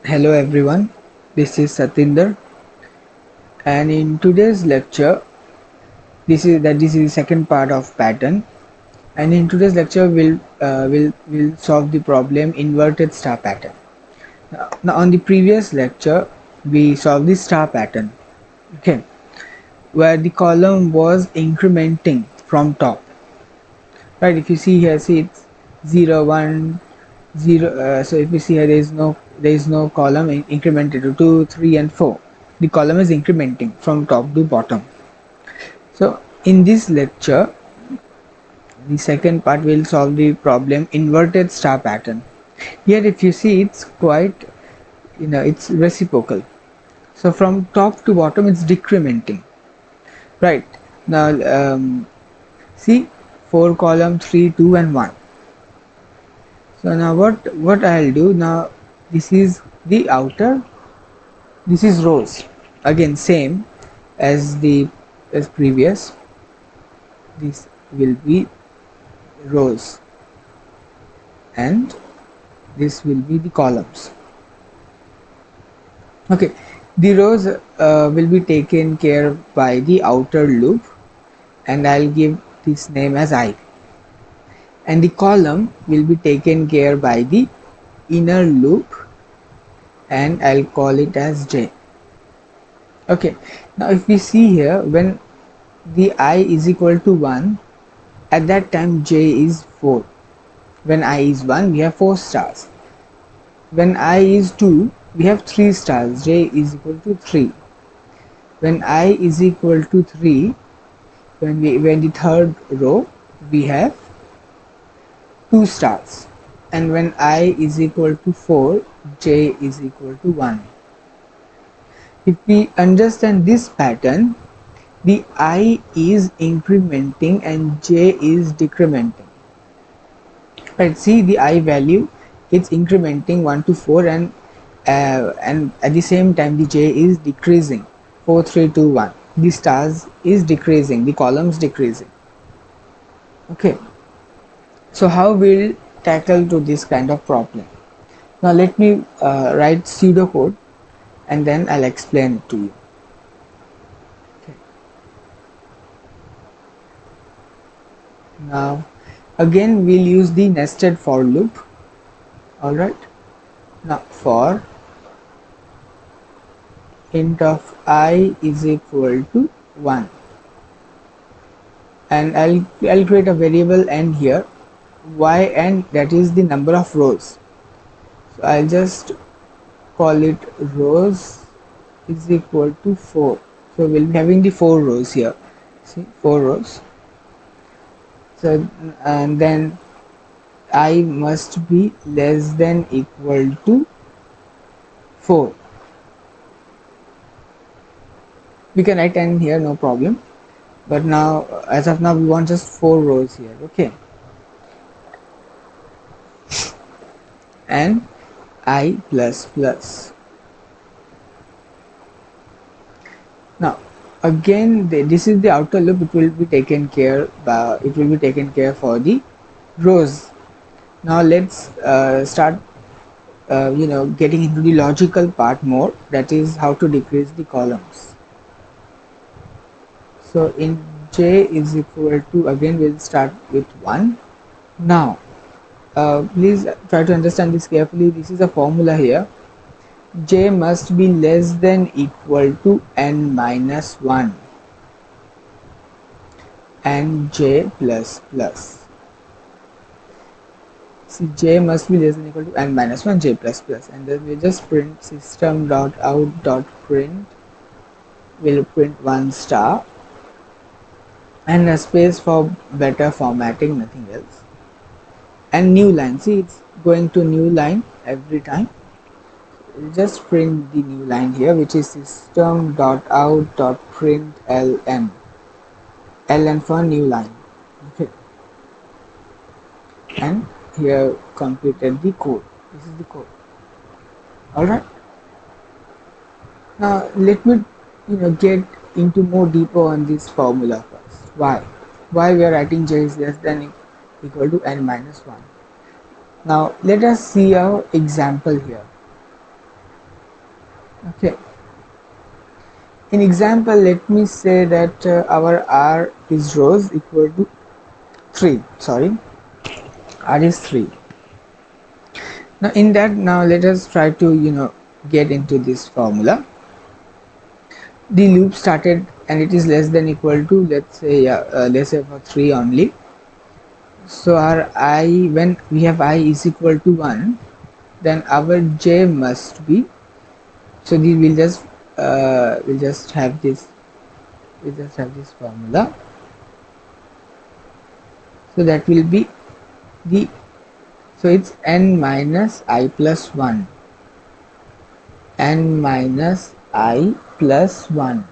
Hello everyone, this is Satinder, and in today's lecture, this is the second part of pattern. And in today's lecture, we'll solve the problem inverted star pattern. Now on the previous lecture, we solved the star pattern, okay, where the column was incrementing from top. Right? If you see here, see it's 0, 1, 0. So if you see here, there is no column incremented to 2, 3, and 4. The column is incrementing from top to bottom. So in this lecture, the second part will solve the problem inverted star pattern. Here if you see, it's quite, it's reciprocal. So from top to bottom it's decrementing. Right. Now see, 4 column, 3, 2, and 1. So now what I'll do now, this is the outer, this is rows, again same as the as previous. This will be rows and this will be the columns. Okay, the rows will be taken care by the outer loop, and I'll give this name as I, and the column will be taken care by the inner loop, and I'll call it as J. Okay, now if we see here, when the I is equal to 1, at that time J is 4. When I is 1, we have 4 stars. When I is 2, we have 3 stars. J is equal to 3. When I is equal to 3, when the third row, we have 2 stars. And when I is equal to 4, J is equal to 1. If we understand this pattern, the I is incrementing and J is decrementing. Right, see the I value, it's incrementing 1 to 4, and at the same time the J is decreasing, 4, 3, 2, 1. The stars is decreasing, the columns decreasing. Okay, so how we'll tackle to this kind of problem? Now let me write pseudocode and then I'll explain it to you. Okay. Now again we'll use the nested for loop. Alright, now for int of I is equal to 1, and I'll create a variable n here, yn, that is the number of rows. So I'll just call it rows is equal to 4. So we'll be having the 4 rows here. See, 4 rows. So and then I must be less than equal to 4. We can write n here, no problem, but now as of now we want just 4 rows here. Okay, and I plus plus. Now again this is the outer loop, it will be taken care for the rows. Now let's start getting into the logical part more, that is how to decrease the columns. So in J is equal to, again we'll start with 1. Now please try to understand this carefully. This is a formula here. J must be less than equal to n minus 1 and J plus plus. See, J must be less than equal to n minus 1 J plus plus, and then we just print system.out.print, will print 1 star and a space for better formatting, nothing else, and new line. See, it's going to new line every time. We'll just print the new line here, which is system.out.println, ln for new line. Okay, and here completed the code. This is the code. Alright, now let me get into more deeper on this formula first. Why we are writing J is less than equal to n minus 1. Now let us see our example here. Okay, in example, let me say that our r is rows equal to 3. Sorry, r is 3. Now in that, now let us try to get into this formula. The loop started and it is less than equal to, let's say, let's say for 3 only. So our I, when we have I is equal to 1, then our j must be, so the we'll just have this, formula. So that will be the, so it's n minus I plus 1, n minus I plus 1.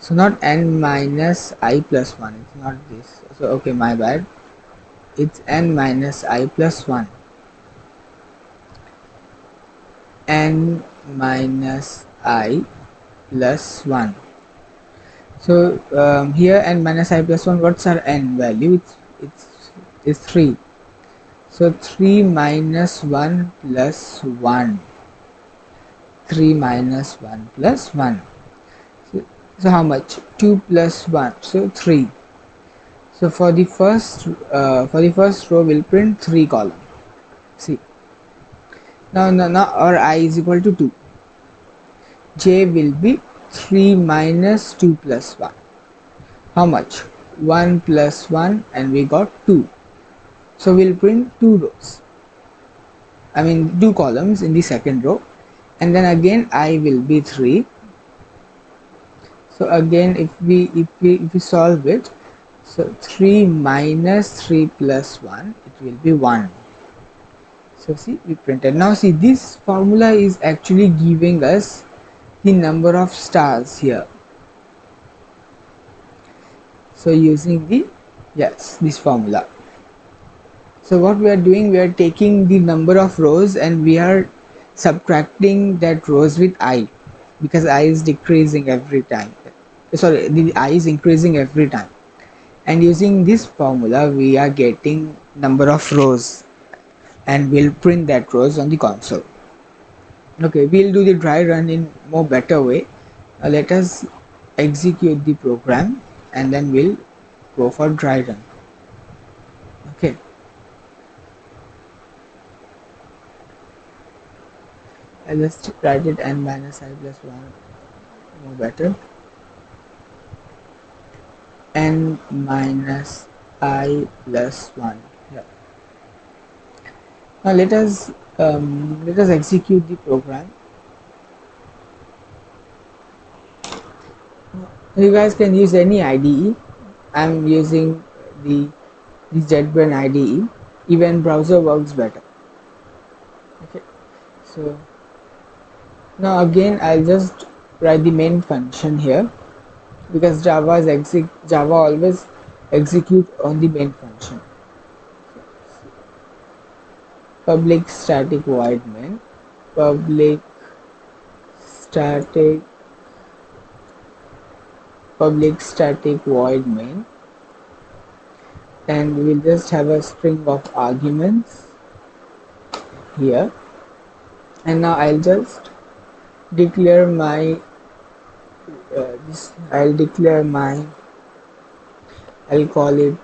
So not n minus I plus 1, it's not this. So okay, my bad, it's n minus I plus 1, n minus I plus 1. So here n minus I plus 1, what's our n value? It's 3. So 3 minus 1 plus 1. 3 minus 1 plus 1. So how much? 2 plus 1. So 3. So for the first row we'll print 3 column. See. Now our I is equal to 2. J will be 3 minus 2 plus 1. How much? 1 plus 1, and we got 2. So we'll print 2 rows. I mean 2 columns in the second row, and then again I will be 3. So again if we solve it, so 3 minus 3 plus 1, it will be 1. So see, we printed. Now see, this formula is actually giving us the number of stars here. So using the, yes, this formula. So what we are doing, we are taking the number of rows and we are subtracting that rows with I, because I is decreasing every time. Sorry, the I is increasing every time. And using this formula, we are getting number of rows, and we'll print that rows on the console. Okay, we'll do the dry run in more better way. Let us execute the program and then we'll go for dry run. Okay. I just write it n minus I plus 1 more better. N minus I plus 1. Yeah. Now let us execute the program. You guys can use any IDE. I'm using the JetBrains IDE. Even browser works better. Okay. So now again I'll just write the main function here, because Java always execute on the main function. Public static void main, public static void main, and we will just have a string of arguments here. And now I'll just declare my I'll call it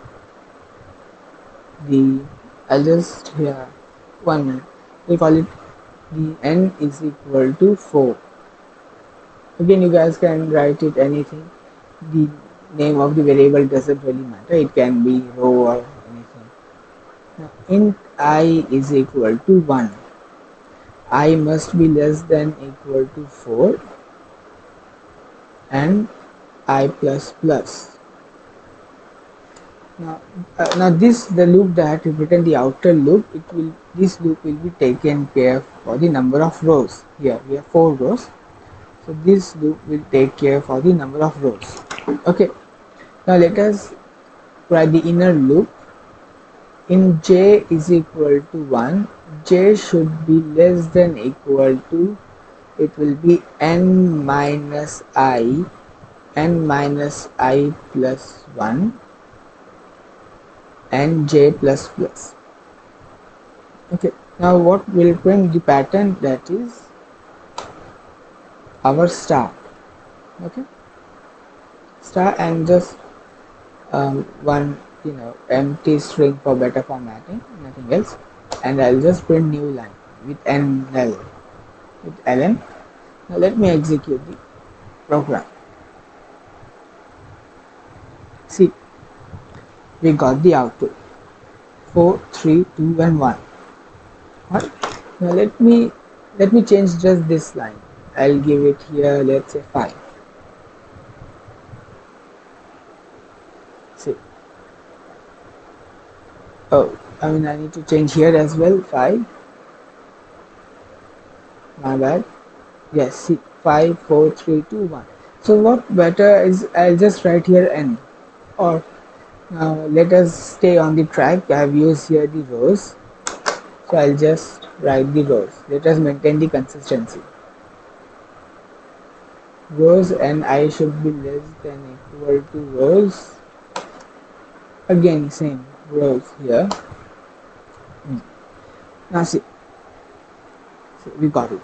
the, I'll just, here, 1 minute, we'll call it the n is equal to 4. Again, you guys can write it anything. The name of the variable doesn't really matter, it can be row or anything. Now int I is equal to 1. I must be less than equal to 4, and I plus plus. Now this, the loop that I have written, the outer loop, this loop will be taken care for the number of rows. Here we have 4 rows, so this loop will take care for the number of rows. Okay, now let us write the inner loop. In j is equal to 1, j should be less than equal to, it will be n minus I plus 1 and j plus plus. Okay, now what will print the pattern, that is our star. Okay, star, and just one empty string for better formatting, nothing else. And I'll just print new line with NL, with ln. Now let me execute the program. See, we got the output 4, 3, 2, and 1. Right? Now let me change just this line. I'll give it here, let's say 5. See, oh, I mean I need to change here as well, 5. My bad. Yes, see, 5, 4, 3, 2, 1. So what better is, I'll just write here n. Or now let us stay on the track. I have used here the rows, so I'll just write the rows. Let us maintain the consistency. Rows and I should be less than equal to rows. Again same rows here. Now see, we got it.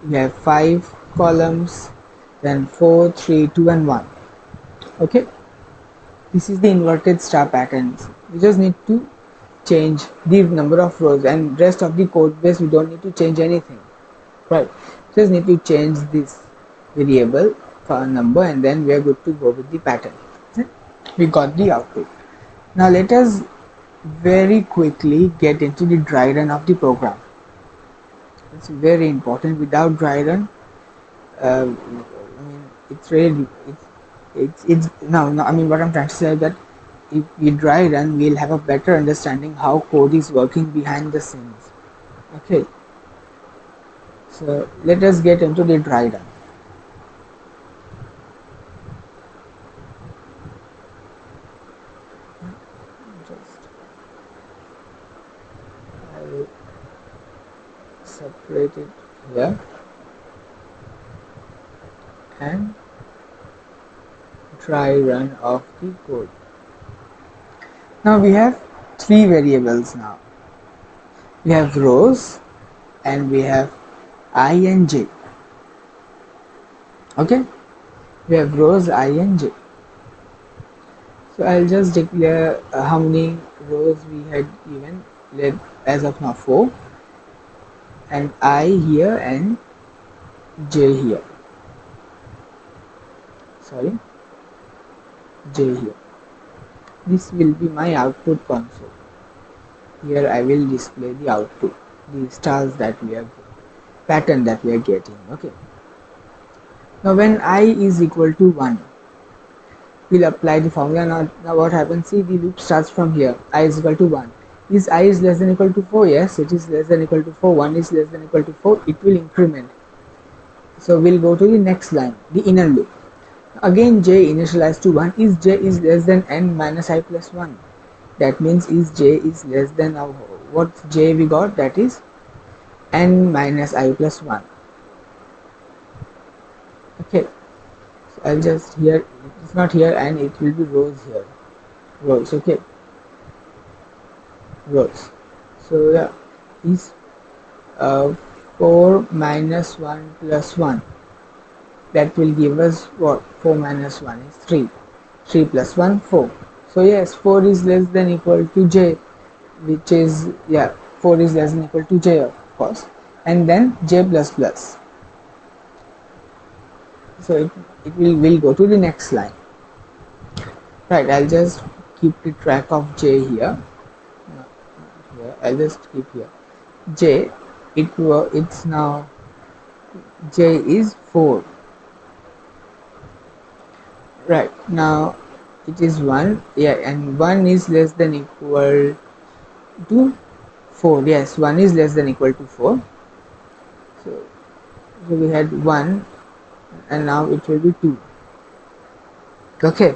We have 5 columns, then 4, 3, 2, and 1. Okay, this is the inverted star pattern. We just need to change the number of rows, and rest of the code base we don't need to change anything, right? Just need to change this variable for a number, and then we are good to go with the pattern. We got the output. Now let us very quickly get into the dry run of the program. It's very important. Without dry run, I mean, it's really it's no, I mean, what I'm trying to say is that if we dry run, we'll have a better understanding how code is working behind the scenes. Okay, so let us get into the dry run. Just I'll separate it here and dry run of the code. Now we have 3 variables. Now we have rows and we have I and j. Okay, we have rows I and j. So I'll just declare how many rows we had given. As of now 4, and I here and j here. Sorry, j here. This will be my output console. Here I will display the output, the stars that we are pattern that we are getting. Okay. Now when I is equal to 1, we'll apply the formula. Now what happens? See, the loop starts from here. I is equal to 1. Is I is less than equal to 4? Yes, it is less than equal to 4. 1 is less than equal to 4. It will increment. So we'll go to the next line, the inner loop. Again j initialized to 1. Is j is less than n minus I plus 1? That means is j is less than what j we got, that is n minus I plus 1. Okay, so I'll just here, it's not here, and it will be rows here, rows. Okay, rows. So yeah, is 4 minus 1 plus 1, that will give us what? 4 minus 1 is 3. 3 plus 1, 4. So yes, 4 is less than equal to j, which is, yeah, 4 is less than equal to j, of course, and then j plus plus. So it will go to the next line. Right, I'll just keep the track of j here. Here I'll just keep here j. It's now j is 4. Right, now it is 1. Yeah, and 1 is less than equal to 4. Yes, 1 is less than equal to 4. So we had 1, and now it will be 2. Okay,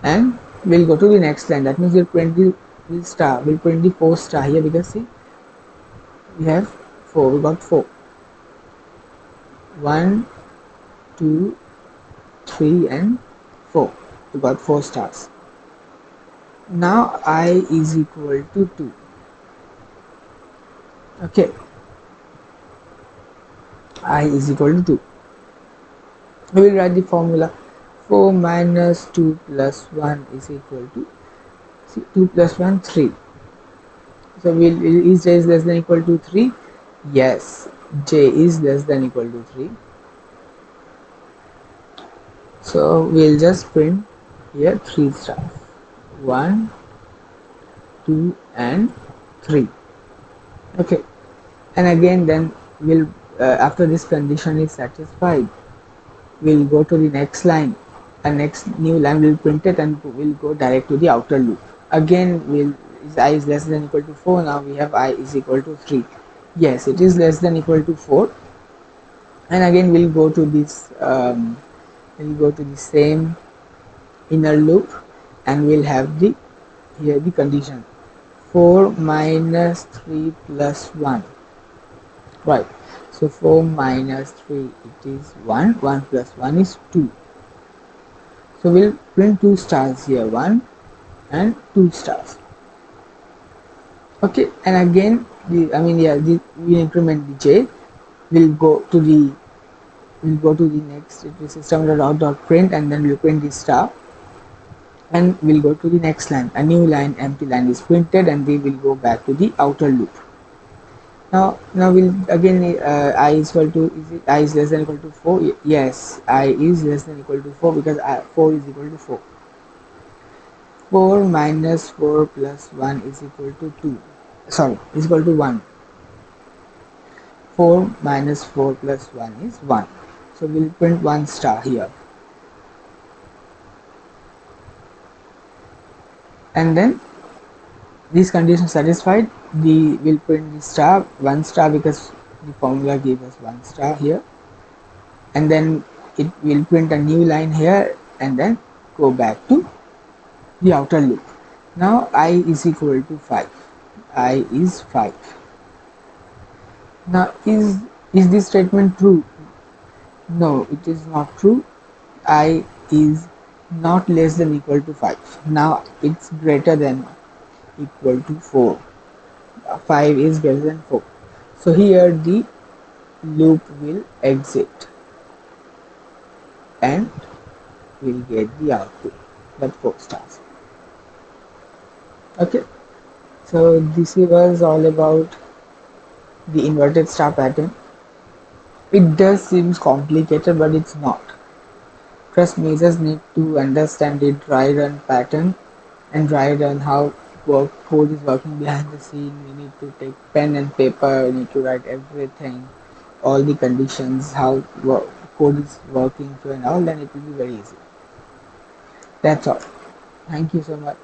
and we'll go to the next line. That means we'll print the star. We'll print the 4 star here, because see, we have 4. We got 4. 1, 2, 3, and 4. We got 4 stars. Now I is equal to 2. Okay, I is equal to 2. We will write the formula. 4 minus 2 plus 1 is equal to, see, 2 plus 1 3. So is j is less than equal to 3? Yes, j is less than equal to 3. So we'll just print here 3 stars. 1, 2 and 3. Okay, and again then we'll after this condition is satisfied, we'll go to the next line, and next new line will print it, and we'll go direct to the outer loop. Again we'll, is I is less than equal to 4. Now we have I is equal to 3. Yes, it is less than equal to 4. And again we'll go to this we'll go to the same inner loop, and we'll have the here the condition 4 minus 3 plus 1, right? So 4 minus 3, it is 1, 1 plus 1 is 2. So we'll print 2 stars here, 1 and 2 stars. Okay, and again we increment the j. We'll go to the next, it is system.out.print, and then we'll print the star, and we'll go to the next line. A new line, empty line is printed, and we will go back to the outer loop. Now we'll again I is equal to, is it I is less than equal to 4? Yes, I is less than equal to 4, because 4 is equal to 4. 4 minus 4 plus 1 is equal to 2. Sorry, is equal to 1. 4 minus 4 plus 1 is 1. So we'll print 1 star here. And then these conditions satisfied, we will print the star, 1 star, because the formula gave us 1 star here. And then it will print a new line here, and then go back to the outer loop. Now I is equal to 5. I is 5. Now is this statement true? No, it is not true. I is not less than equal to 5. Now it's greater than equal to 4. 5 is greater than 4. So here the loop will exit, and we'll get the output, that 4 stars. Okay, so this was all about the inverted star pattern. It does seem complicated, but it's not. Trust me, just need to understand the dry run pattern and dry run how code is working behind the scene. You need to take pen and paper, you need to write everything, all the conditions, how code is working through and all, then it will be very easy. That's all. Thank you so much.